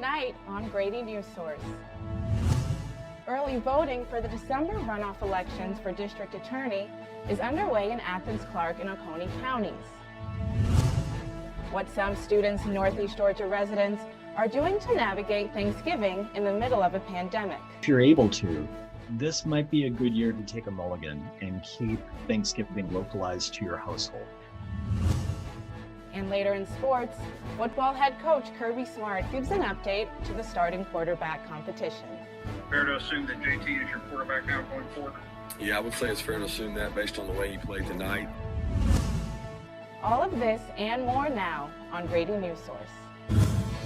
tonight on Grady Newsource. Early voting for the December runoff elections for district attorney is underway in Athens, Clarke, and Oconee counties. What some students and Northeast Georgia residents are doing to navigate Thanksgiving in the middle of a pandemic. If you're able to, this might be a good year to take a mulligan and keep Thanksgiving localized to your household. And later in sports, football head coach Kirby Smart gives an update to the starting quarterback competition. Fair to assume that JT is your quarterback now going forward? Yeah, I would say it's fair to assume that based on the way he played tonight. All of this and more now on Grady Newsource.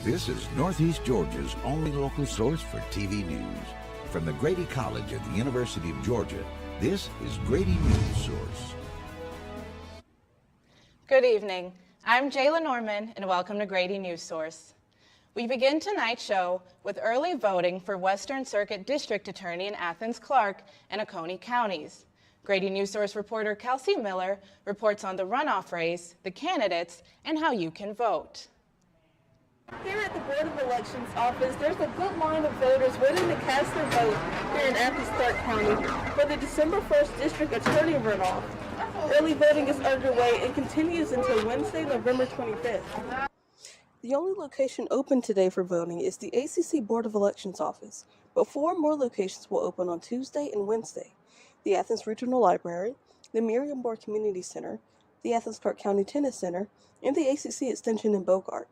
This is Northeast Georgia's only local source for TV news. From the Grady College at the University of Georgia, this is Grady Newsource. Good evening. I'm Jayla Norman, and welcome to Grady Newsource. We begin tonight's show with early voting for Western Circuit District Attorney in Athens, Clarke, and Oconee counties. Grady Newsource reporter Kelsey Miller reports on the runoff race, the candidates, and how you can vote. Here at the Board of Elections office, there's a good line of voters waiting to cast their vote here in Athens, Clarke County for the December 1st District Attorney runoff. Early voting is underway and continues until Wednesday, November 25th. The only location open today for voting is the ACC Board of Elections office, but 4 more locations will open on Tuesday and Wednesday: the Athens Regional Library, the Miriam Moore Community Center, the Athens Clarke County Tennis Center, and the ACC Extension in Bogart.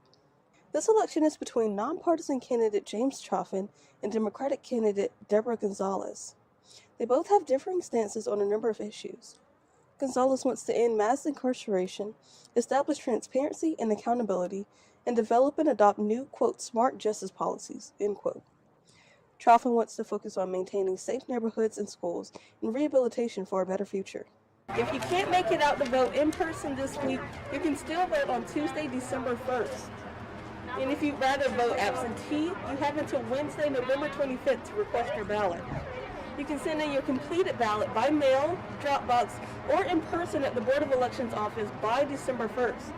This election is between nonpartisan candidate James Chaffin and Democratic candidate Deborah Gonzalez. They both have differing stances on a number of issues. Gonzalez wants to end mass incarceration, establish transparency and accountability, and develop and adopt new, quote, smart justice policies, end quote. Chaffin wants to focus on maintaining safe neighborhoods and schools and rehabilitation for a better future. If you can't make it out to vote in person this week, you can still vote on Tuesday, December 1st. And if you'd rather vote absentee, you have until Wednesday, November 25th to request your ballot. You can send in your completed ballot by mail, drop box, or in person at the Board of Elections office by December 1st.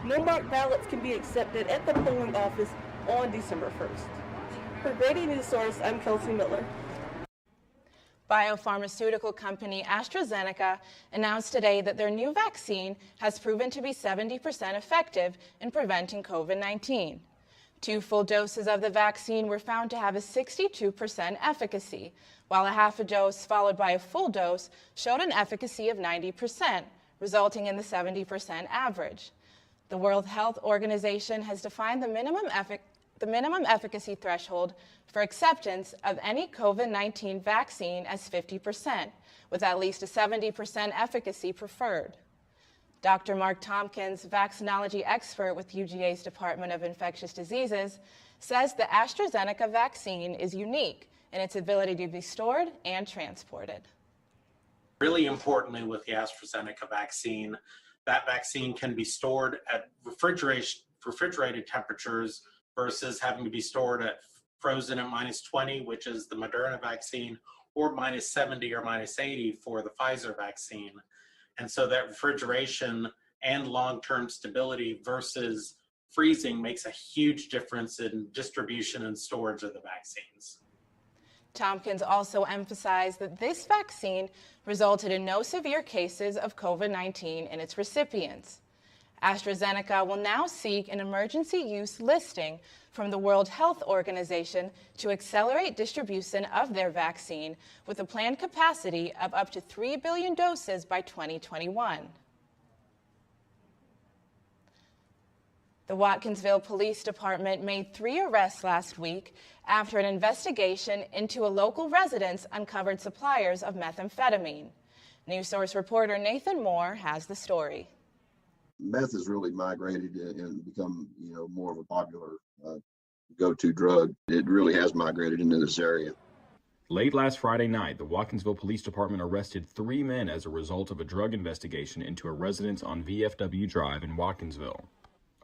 No marked ballots can be accepted at the polling office on December 1st. For Grady Newsource, I'm Kelsey Miller. Biopharmaceutical company AstraZeneca announced today that their new vaccine has proven to be 70% effective in preventing COVID-19. 2 full doses of the vaccine were found to have a 62% efficacy, while a half a dose followed by a full dose showed an efficacy of 90%, resulting in the 70% average. The World Health Organization has defined the minimum efficacy threshold for acceptance of any COVID-19 vaccine as 50%, with at least a 70% efficacy preferred. Dr. Mark Tompkins, vaccinology expert with UGA's Department of Infectious Diseases, says the AstraZeneca vaccine is unique in its ability to be stored and transported. Really importantly with the AstraZeneca vaccine, that vaccine can be stored at refrigerated temperatures versus having to be stored at frozen at -20, which is the Moderna vaccine, or -70 or -80 for the Pfizer vaccine. And so that refrigeration and long-term stability versus freezing makes a huge difference in distribution and storage of the vaccines. Tompkins also emphasized that this vaccine resulted in no severe cases of COVID-19 in its recipients. AstraZeneca will now seek an emergency use listing from the World Health Organization to accelerate distribution of their vaccine with a planned capacity of up to 3 billion doses by 2021. The Watkinsville Police Department made 3 arrests last week after an investigation into a local residence uncovered suppliers of methamphetamine. Newsource reporter Nathan Moore has the story. Meth has really migrated and become, more of a popular go-to drug. It really has migrated into this area. Late last Friday night, the Watkinsville Police Department arrested 3 men as a result of a drug investigation into a residence on VFW Drive in Watkinsville.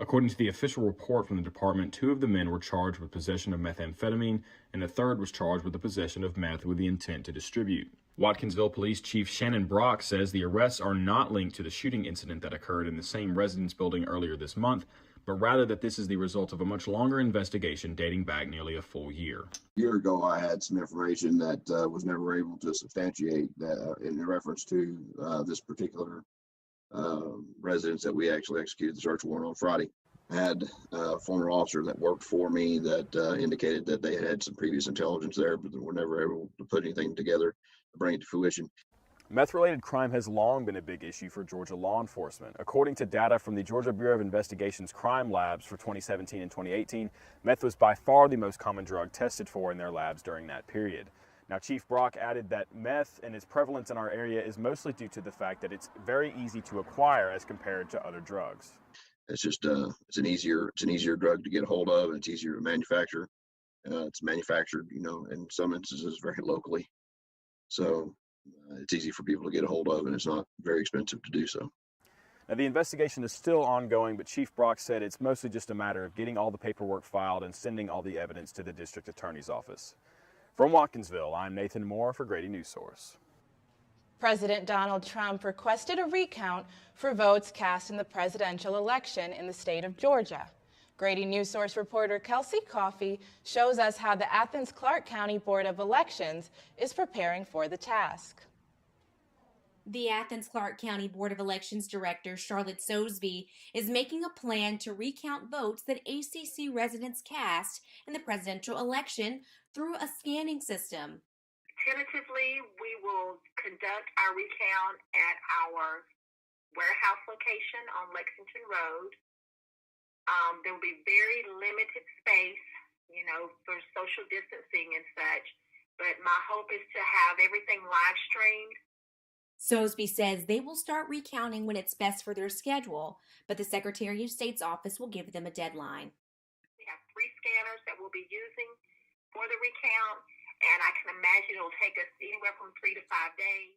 According to the official report from the department, 2 of the men were charged with possession of methamphetamine, and the third was charged with the possession of meth with the intent to distribute. Watkinsville Police Chief Shannon Brock says the arrests are not linked to the shooting incident that occurred in the same residence building earlier this month, but rather that this is the result of a much longer investigation dating back nearly a full year. A year ago, I had some information that was never able to substantiate that in reference to this particular residence that we actually executed the search warrant on Friday. I had a former officer that worked for me that indicated that they had some previous intelligence there, but they were never able to put anything together to bring it to fruition. Meth-related crime has long been a big issue for Georgia law enforcement. According to data from the Georgia Bureau of Investigation's crime labs for 2017 and 2018, meth was by far the most common drug tested for in their labs during that period. Now, Chief Brock added that meth and its prevalence in our area is mostly due to the fact that it's very easy to acquire as compared to other drugs. It's just it's an easier drug to get a hold of, and it's easier to manufacture. It's manufactured, in some instances very locally, so it's easy for people to get a hold of, and it's not very expensive to do so. Now, the investigation is still ongoing, but Chief Brock said it's mostly just a matter of getting all the paperwork filed and sending all the evidence to the district attorney's office. From Watkinsville, I'm Nathan Moore for Grady Newsource. President Donald Trump requested a recount for votes cast in the presidential election in the state of Georgia. Grady Newsource reporter Kelsey Coffey shows us how the Athens-Clarke County Board of Elections is preparing for the task. The Athens-Clarke County Board of Elections Director, Charlotte Sosby, is making a plan to recount votes that ACC residents cast in the presidential election through a scanning system. Tentatively, we will conduct our recount at our warehouse location on Lexington Road. There will be very limited space, for social distancing and such, but my hope is to have everything live streamed. Sosby says they will start recounting when it's best for their schedule, but the Secretary of State's office will give them a deadline. We have 3 scanners that we'll be using for the recount, and I can imagine it'll take us anywhere from 3 to 5 days.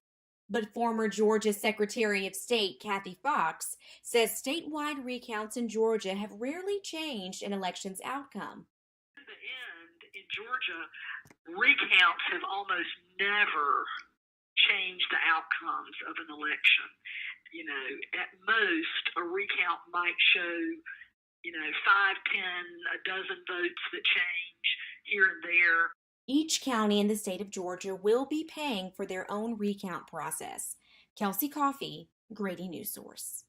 But former Georgia Secretary of State Kathy Fox says statewide recounts in Georgia have rarely changed an election's outcome. In the end, in Georgia, recounts have almost never changed the outcomes of an election. At most, a recount might show, 5, 10, a dozen votes that change here and there. Each county in the state of Georgia will be paying for their own recount process. Kelsey Coffey, Grady Newsource.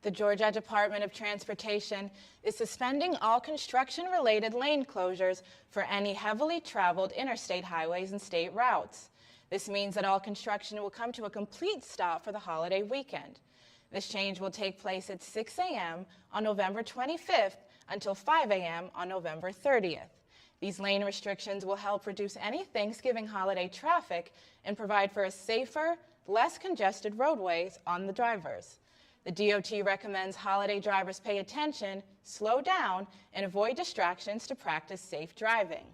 The Georgia Department of Transportation is suspending all construction-related lane closures for any heavily traveled interstate highways and state routes. This means that all construction will come to a complete stop for the holiday weekend. This change will take place at 6 a.m. on November 25th until 5 a.m. on November 30th. These lane restrictions will help reduce any Thanksgiving holiday traffic and provide for a safer, less congested roadways on the drivers. The DOT recommends holiday drivers pay attention, slow down, and avoid distractions to practice safe driving.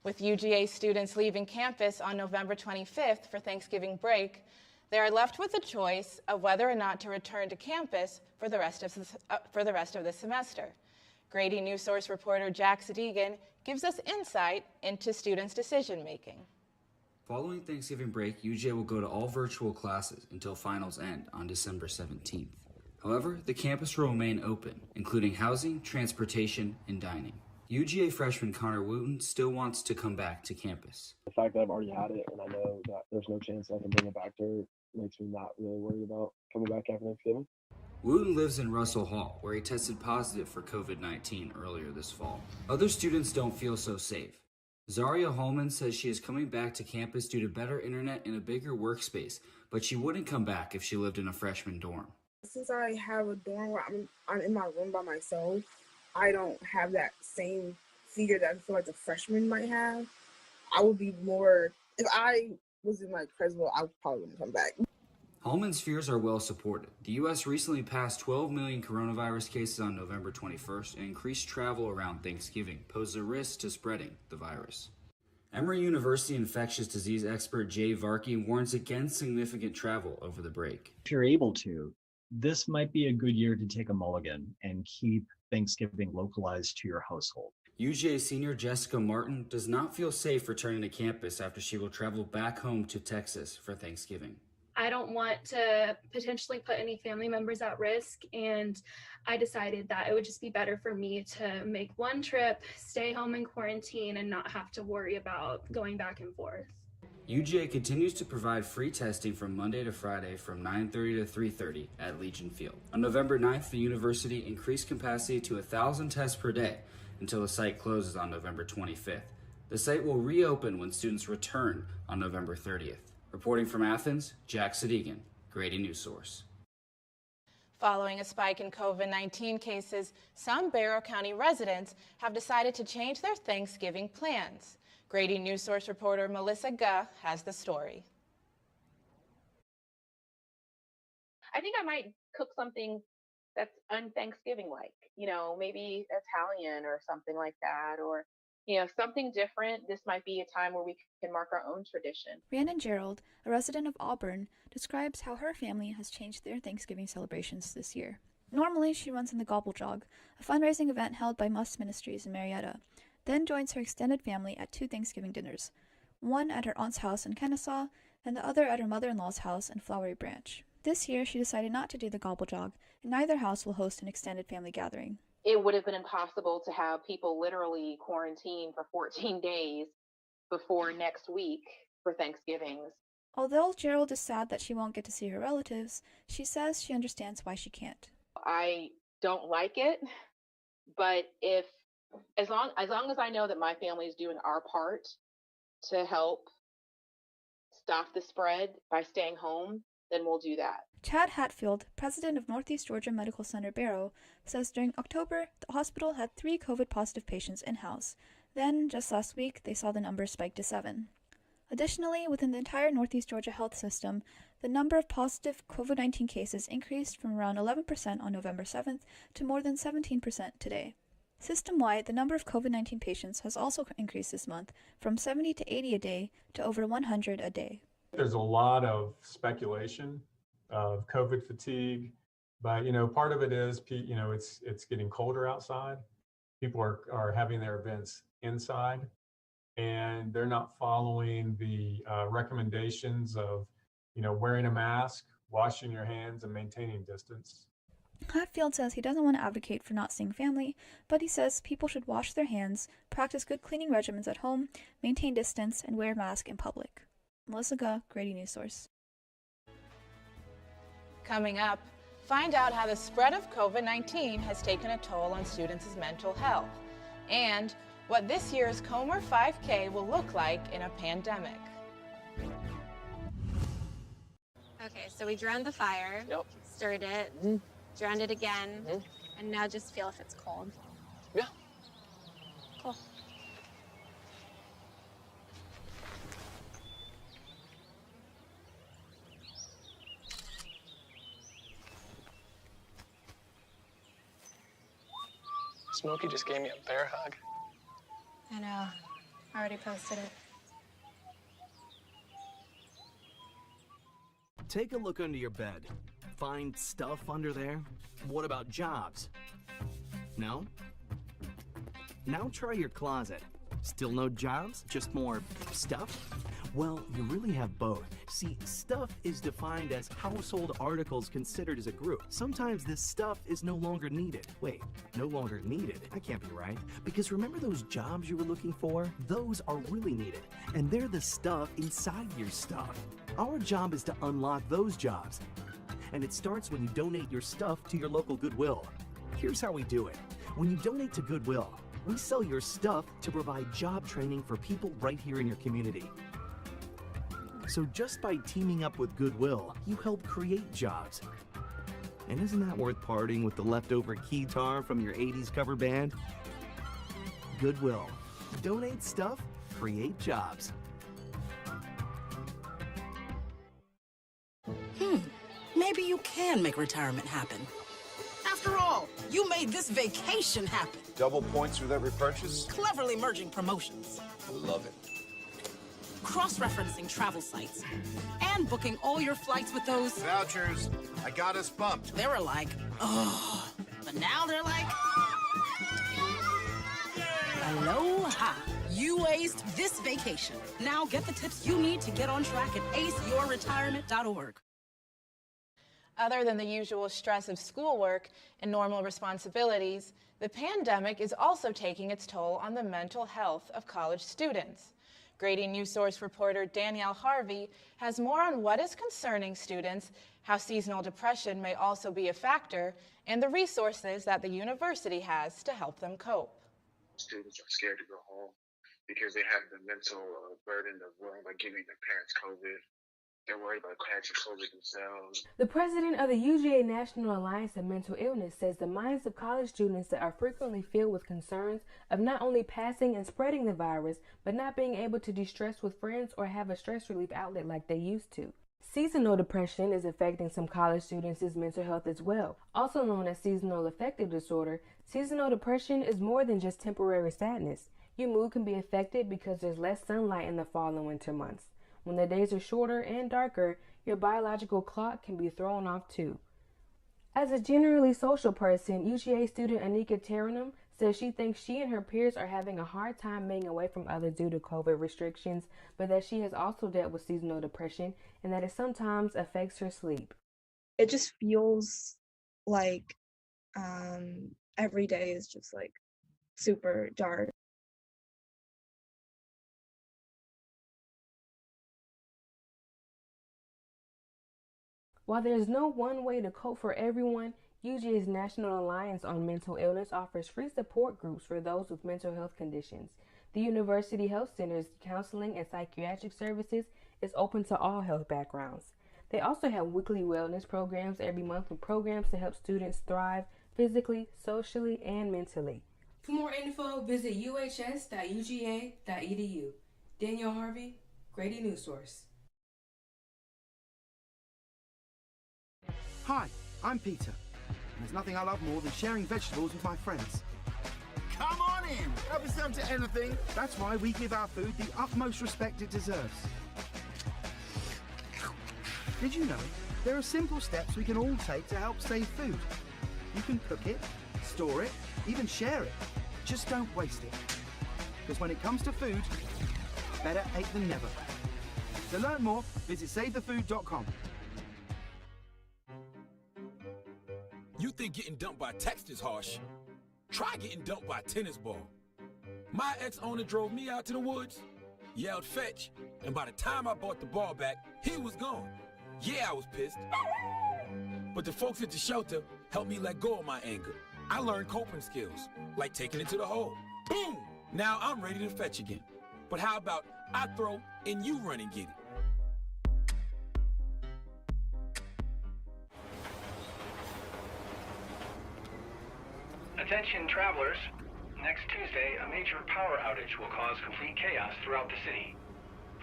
With UGA students leaving campus on November 25th for Thanksgiving break, they are left with the choice of whether or not to return to campus for the rest of the semester. Grady Newsource reporter Jack Deegan gives us insight into students' decision-making. Following Thanksgiving break, UGA will go to all virtual classes until finals end on December 17th. However, the campus will remain open, including housing, transportation, and dining. UGA freshman Connor Wooten still wants to come back to campus. The fact that I've already had it and I know that there's no chance I can bring it back to her makes me not really worried about coming back after Thanksgiving. Wooten lives in Russell Hall, where he tested positive for COVID-19 earlier this fall. Other students don't feel so safe. Zaria Holman says she is coming back to campus due to better internet and a bigger workspace, but she wouldn't come back if she lived in a freshman dorm. Since I have a dorm where I'm in my room by myself, I don't have that same fear that I feel like the freshman might have. I would be more, if I was in like Creswell, I probably wouldn't come back. Holman's fears are well supported. The U.S. recently passed 12 million coronavirus cases on November 21st, and increased travel around Thanksgiving poses a risk to spreading the virus. Emory University infectious disease expert Jay Varkey warns against significant travel over the break. If you're able to, this might be a good year to take a mulligan and keep Thanksgiving localized to your household. UGA senior Jessica Martin does not feel safe returning to campus after she will travel back home to Texas for Thanksgiving. I don't want to potentially put any family members at risk, and I decided that it would just be better for me to make one trip, stay home in quarantine, and not have to worry about going back and forth. UGA continues to provide free testing from Monday to Friday from 9:30 to 3:30 at Legion Field. On November 9th, the university increased capacity to 1,000 tests per day until the site closes on November 25th. The site will reopen when students return on November 30th. Reporting from Athens, Jack Sadigan, Grady Newsource. Following a spike in COVID-19 cases, some Barrow County residents have decided to change their Thanksgiving plans. Grady Newsource reporter Melissa Guh has the story. I think I might cook something that's un-Thanksgiving-like, maybe Italian or something like that, or, something different. This might be a time where we can mark our own tradition. Rhiannon Gerald, a resident of Auburn, describes how her family has changed their Thanksgiving celebrations this year. Normally, she runs in the Gobble Jog, a fundraising event held by Must Ministries in Marietta, then joins her extended family at 2 Thanksgiving dinners, one at her aunt's house in Kennesaw and the other at her mother-in-law's house in Flowery Branch. This year, she decided not to do the Gobble Jog, and neither house will host an extended family gathering. It would have been impossible to have people literally quarantine for 14 days before next week for Thanksgivings. Although Gerald is sad that she won't get to see her relatives, she says she understands why she can't. I don't like it, but as long as I know that my family is doing our part to help stop the spread by staying home, then we'll do that. Chad Hatfield, president of Northeast Georgia Medical Center Barrow, says during October, the hospital had 3 COVID-positive patients in-house. Then, just last week, they saw the number spike to 7. Additionally, within the entire Northeast Georgia health system, the number of positive COVID-19 cases increased from around 11% on November 7th to more than 17% today. System-wide, the number of COVID-19 patients has also increased this month from 70 to 80 a day to over 100 a day. There's a lot of speculation of COVID fatigue, but part of it is it's getting colder outside. People are having their events inside, and they're not following the recommendations of wearing a mask, washing your hands, and maintaining distance. Hatfield says he doesn't want to advocate for not seeing family, but he says people should wash their hands, practice good cleaning regimens at home, maintain distance, and wear a mask in public. Melissa Guh, Grady Newsource. Coming up, find out how the spread of COVID-19 has taken a toll on students' mental health, and what this year's Comer 5K will look like in a pandemic. Okay, so we drowned the fire, stirred it, drowned it again, and now just feel if it's cold. Yeah. Cool. Smokey just gave me a bear hug. I know. I already posted it. Take a look under your bed. Find stuff under there? What about jobs? No? Now try your closet. Still no jobs? Just more stuff? Well, you really have both. See, stuff is defined as household articles considered as a group. Sometimes this stuff is no longer needed. Wait, no longer needed? That can't be right. Because remember those jobs you were looking for? Those are really needed. And they're the stuff inside your stuff. Our job is to unlock those jobs. And it starts when you donate your stuff to your local Goodwill. Here's how we do it. When you donate to Goodwill, we sell your stuff to provide job training for people right here in your community. So just by teaming up with Goodwill, you help create jobs. And isn't that worth parting with the leftover keytar from your 80s cover band? Goodwill. Donate stuff, create jobs. Maybe you can make retirement happen. After all, you made this vacation happen. Double points with every purchase? Cleverly merging promotions. Love it. Cross-referencing travel sites. And booking all your flights with those... Vouchers. I got us bumped. They were like, oh. But now they're like... Aloha. You aced this vacation. Now get the tips you need to get on track at aceyourretirement.org. Other than the usual stress of schoolwork and normal responsibilities, the pandemic is also taking its toll on the mental health of college students. Grady Newsource reporter Danielle Harvey has more on what is concerning students, how seasonal depression may also be a factor, and the resources that the university has to help them cope. Students are scared to go home because they have the mental burden of worrying about giving their parents COVID. They're worried about catching COVID themselves. The president of the UGA National Alliance of Mental Illness says the minds of college students that are frequently filled with concerns of not only passing and spreading the virus, but not being able to de-stress with friends or have a stress relief outlet like they used to. Seasonal depression is affecting some college students' mental health as well. Also known as seasonal affective disorder, seasonal depression is more than just temporary sadness. Your mood can be affected because there's less sunlight in the fall and winter months. When the days are shorter and darker, your biological clock can be thrown off too. As a generally social person, UGA student Anika Taranum says she thinks she and her peers are having a hard time being away from others due to COVID restrictions, but that she has also dealt with seasonal depression and that it sometimes affects her sleep. It just feels like every day is just like super dark. While there is no one way to cope for everyone, UGA's National Alliance on Mental Illness offers free support groups for those with mental health conditions. The University Health Center's counseling and psychiatric services is open to all health backgrounds. They also have weekly wellness programs every month with programs to help students thrive physically, socially, and mentally. For more info, visit uhs.uga.edu. Danielle Harvey, Grady Newsource. Hi, I'm Peter, and there's nothing I love more than sharing vegetables with my friends. Come on in. Help yourself to anything. That's why we give our food the utmost respect it deserves. Did you know there are simple steps we can all take to help save food? You can cook it, store it, even share it. Just don't waste it. Because when it comes to food, better ache than never. To learn more, visit SaveTheFood.com. You think getting dumped by text is harsh? Try getting dumped by a tennis ball. My ex-owner drove me out to the woods, yelled fetch, and by the time I brought the ball back, he was gone. Yeah, I was pissed. But the folks at the shelter helped me let go of my anger. I learned coping skills, like taking it to the hole. Boom! Now I'm ready to fetch again. But how about I throw and you run and get it? Attention travelers, next Tuesday, a major power outage will cause complete chaos throughout the city.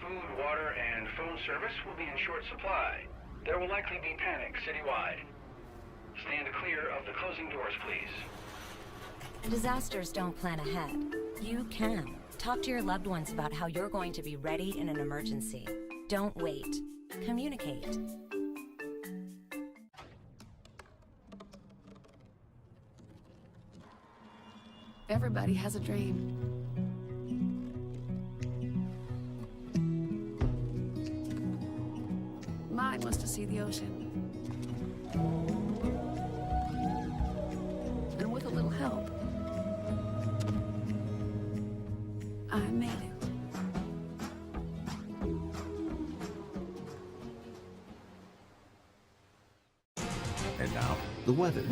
Food, water, and phone service will be in short supply. There will likely be panic citywide. Stand clear of the closing doors, please. Disasters don't plan ahead. You can. Talk to your loved ones about how you're going to be ready in an emergency. Don't wait. Communicate. Everybody has a dream. Mine was to see the ocean. And with a little help, I made it. And now, the weather.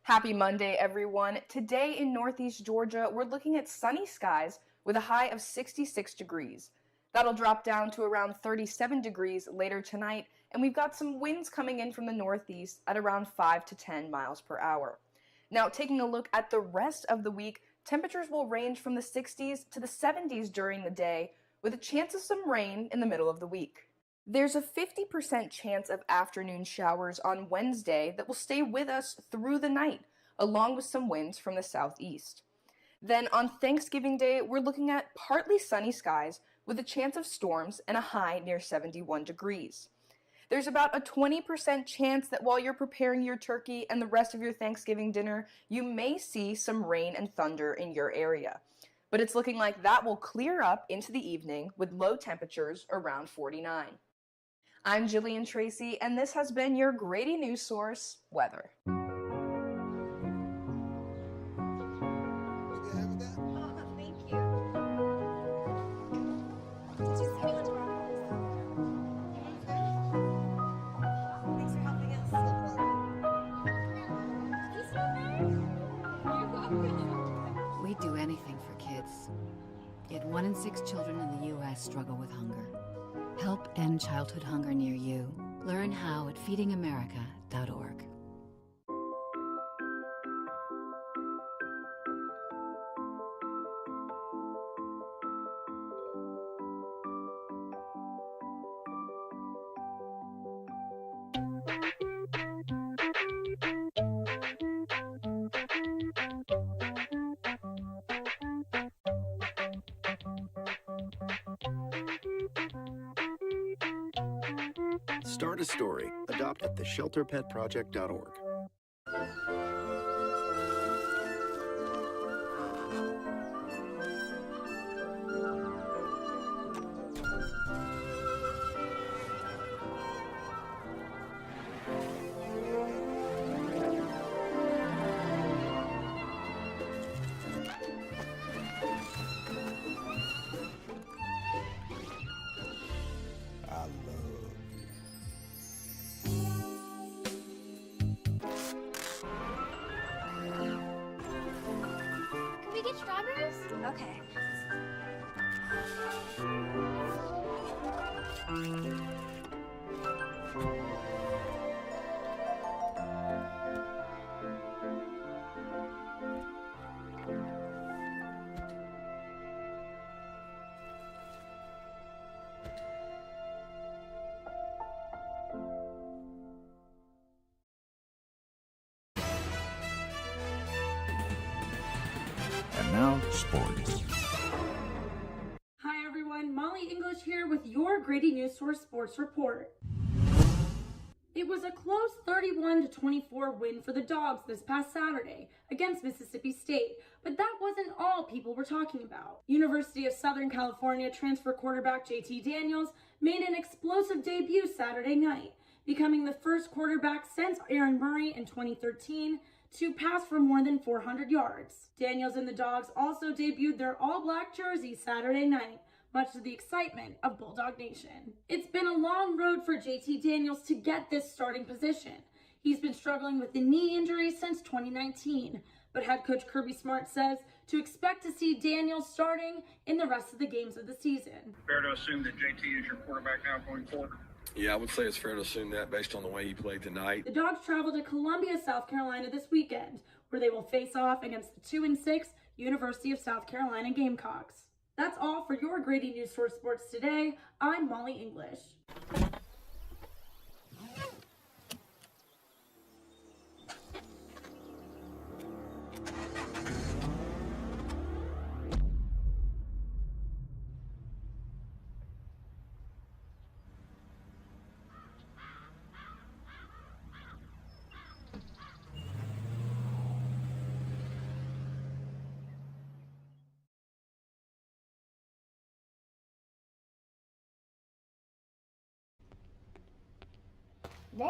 Happy Monday, everyone. Today in Northeast Georgia, we're looking at sunny skies with a high of 66 degrees. That'll drop down to around 37 degrees later tonight, and we've got some winds coming in from the northeast at around 5 to 10 miles per hour. Now, taking a look at the rest of the week, temperatures will range from the 60s to the 70s during the day, with a chance of some rain in the middle of the week. There's a 50% chance of afternoon showers on Wednesday that will stay with us through the night, along with some winds from the southeast. Then on Thanksgiving Day, we're looking at partly sunny skies with a chance of storms and a high near 71 degrees. There's about a 20% chance that while you're preparing your turkey and the rest of your Thanksgiving dinner, you may see some rain and thunder in your area. But it's looking like that will clear up into the evening with low temperatures around 49. I'm Jillian Tracy, and this has been your Grady Newsource weather. We'd do anything for kids. Yet 1 in 6 children in the U.S. struggle with hunger. Help end childhood hunger near you. Learn how at feedingamerica.org. Start a story. Adopt at theshelterpetproject.org. Can we get strawberries? Okay. And now, sports. Hi everyone, Molly English here with your Grady Newsource Sports Report. It was a close 31-24 win for the Dogs this past Saturday against Mississippi State, but that wasn't all people were talking about. University of Southern California transfer quarterback JT Daniels made an explosive debut Saturday night, becoming the first quarterback since Aaron Murray in 2013 to pass for more than 400 yards. Daniels and the Dogs also debuted their all-black jerseys Saturday night, much to the excitement of Bulldog Nation. It's been a long road for JT Daniels to get this starting position. He's been struggling with the knee injury since 2019, but head coach Kirby Smart says to expect to see Daniels starting in the rest of the games of the season. Fair to assume that JT is your quarterback now going forward? Yeah, I would say it's fair to assume that based on the way he played tonight. The Dogs travel to Columbia, South Carolina this weekend, where they will face off against the 2-6 University of South Carolina Gamecocks. That's all for your Grady Newsource Sports today. I'm Molly English.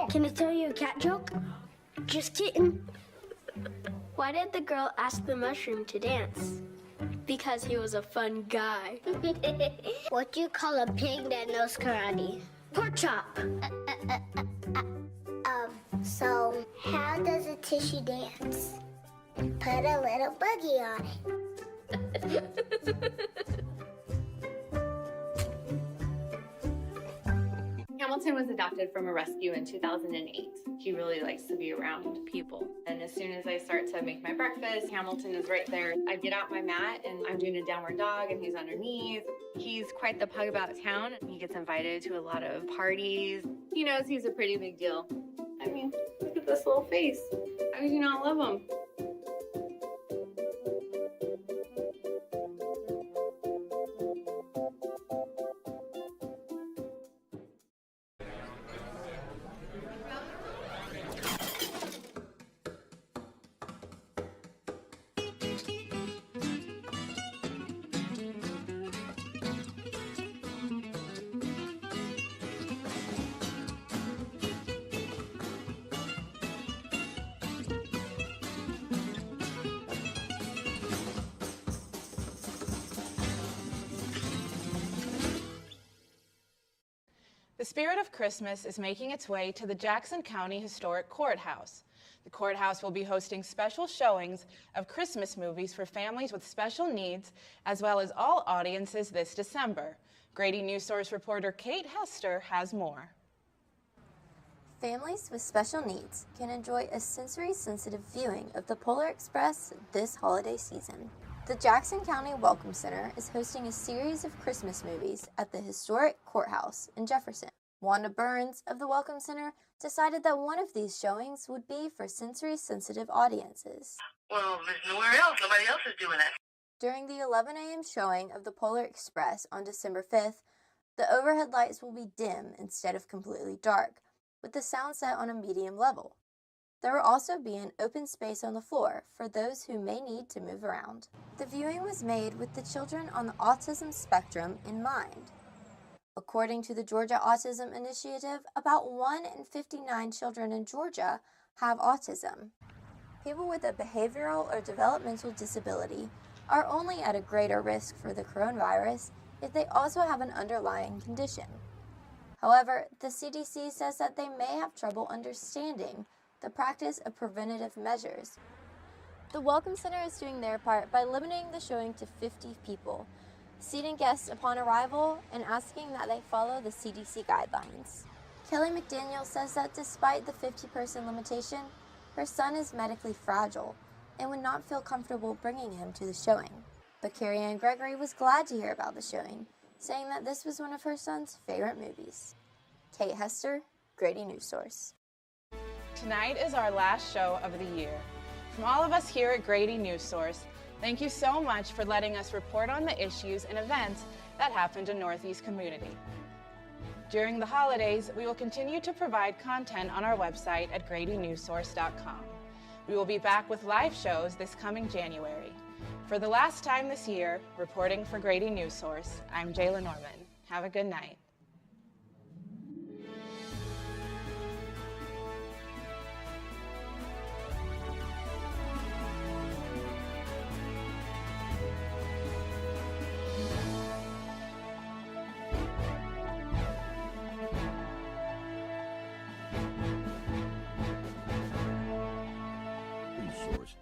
Can I tell you a cat joke? Just kidding. Why did the girl ask the mushroom to dance? Because he was a fun guy. What do you call a pig that knows karate? Pork chop. So how does a tissue dance? Put a little boogie on it. Hamilton was adopted from a rescue in 2008. He really likes to be around people. And as soon as I start to make my breakfast, Hamilton is right there. I get out my mat and I'm doing a downward dog and he's underneath. He's quite the pug about town. He gets invited to a lot of parties. He knows he's a pretty big deal. I mean, look at this little face. How could you not love him? spirit of Christmas is making its way to the Jackson County Historic Courthouse. The courthouse will be hosting special showings of Christmas movies for families with special needs, as well as all audiences this December. Grady Newsource reporter Kate Hester has more. Families with special needs can enjoy a sensory-sensitive viewing of the Polar Express this holiday season. The Jackson County Welcome Center is hosting a series of Christmas movies at the historic courthouse in Jefferson. Wanda Burns of the Welcome Center decided that one of these showings would be for sensory-sensitive audiences. Well, there's nowhere else. Nobody else is doing it. During the 11 a.m. showing of the Polar Express on December 5th, the overhead lights will be dim instead of completely dark, with the sound set on a medium level. There will also be an open space on the floor for those who may need to move around. The viewing was made with the children on the autism spectrum in mind. According to the Georgia Autism Initiative, about 1 in 59 children in Georgia have autism. People with a behavioral or developmental disability are only at a greater risk for the coronavirus if they also have an underlying condition. However, the CDC says that they may have trouble understanding the practice of preventative measures. The Welcome Center is doing their part by limiting the showing to 50 people, seating guests upon arrival and asking that they follow the CDC guidelines. Kelly McDaniel says that despite the 50-person limitation, her son is medically fragile and would not feel comfortable bringing him to the showing. But Carrie Ann Gregory was glad to hear about the showing, saying that this was one of her son's favorite movies. Kate Hester, Grady Newsource. Tonight is our last show of the year. From all of us here at Grady Newsource, thank you so much for letting us report on the issues and events that happened in Northeast community. During the holidays, we will continue to provide content on our website at GradyNewsource.com. We will be back with live shows this coming January. For the last time this year, reporting for Grady Newsource, I'm Jayla Norman. Have a good night.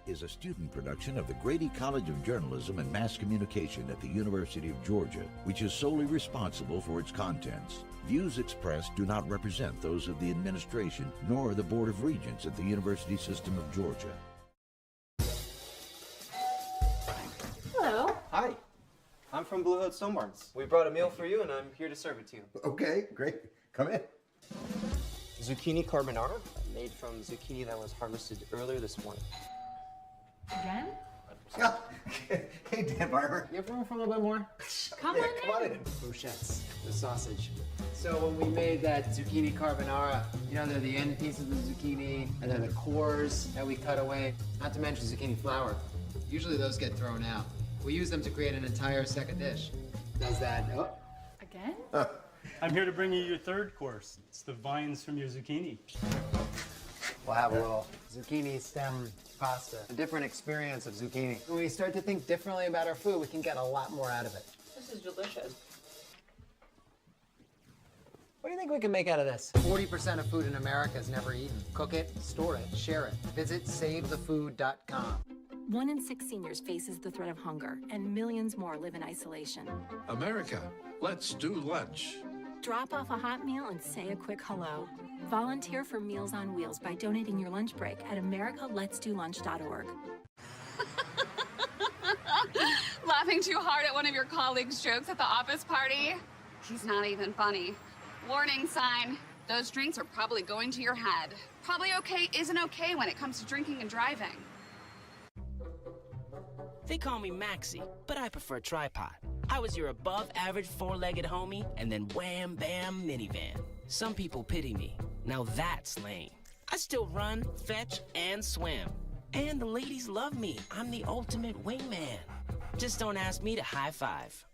Is a student production of the Grady College of Journalism and Mass Communication at the University of Georgia, which is solely responsible for its contents. Views expressed do not represent those of the administration nor the Board of Regents at the University System of Georgia. Hello. Hi. I'm from Blue Hood Stone Barns. We brought a meal for you, and I'm here to serve it to you. Okay, great. Come in. Zucchini carbonara, made from zucchini that was harvested earlier this morning. Again? Hey, Dan Barber. You have room for a little bit more? Come on in. Brochettes, the sausage. So when we made that zucchini carbonara, you know, they're the end piece of the zucchini, and then the cores that we cut away, not to mention zucchini flour. Usually those get thrown out. We use them to create an entire second dish. Does that, Again? I'm here to bring you your third course. It's the vines from your zucchini. We'll have a little zucchini stem pasta, a different experience of zucchini. When we start to think differently about our food, we can get a lot more out of it. This is delicious. What do you think we can make out of this? 40% of food in America is never eaten. Cook it, store it, share it. Visit SaveTheFood.com. 1 in 6 seniors faces the threat of hunger, and millions more live in isolation. America, let's do lunch. Drop off a hot meal and say a quick hello. Volunteer for Meals on Wheels by donating your lunch break at americaletsdolunch.org. Laughing too hard at one of your colleagues' jokes at the office party? He's not even funny. Warning sign. Those drinks are probably going to your head. Probably okay isn't okay when it comes to drinking and driving. They call me Maxie, but I prefer tripod. I was your above-average four-legged homie, and then wham-bam minivan. Some people pity me. Now that's lame. I still run, fetch, and swim. And the ladies love me. I'm the ultimate wingman. Just don't ask me to high five.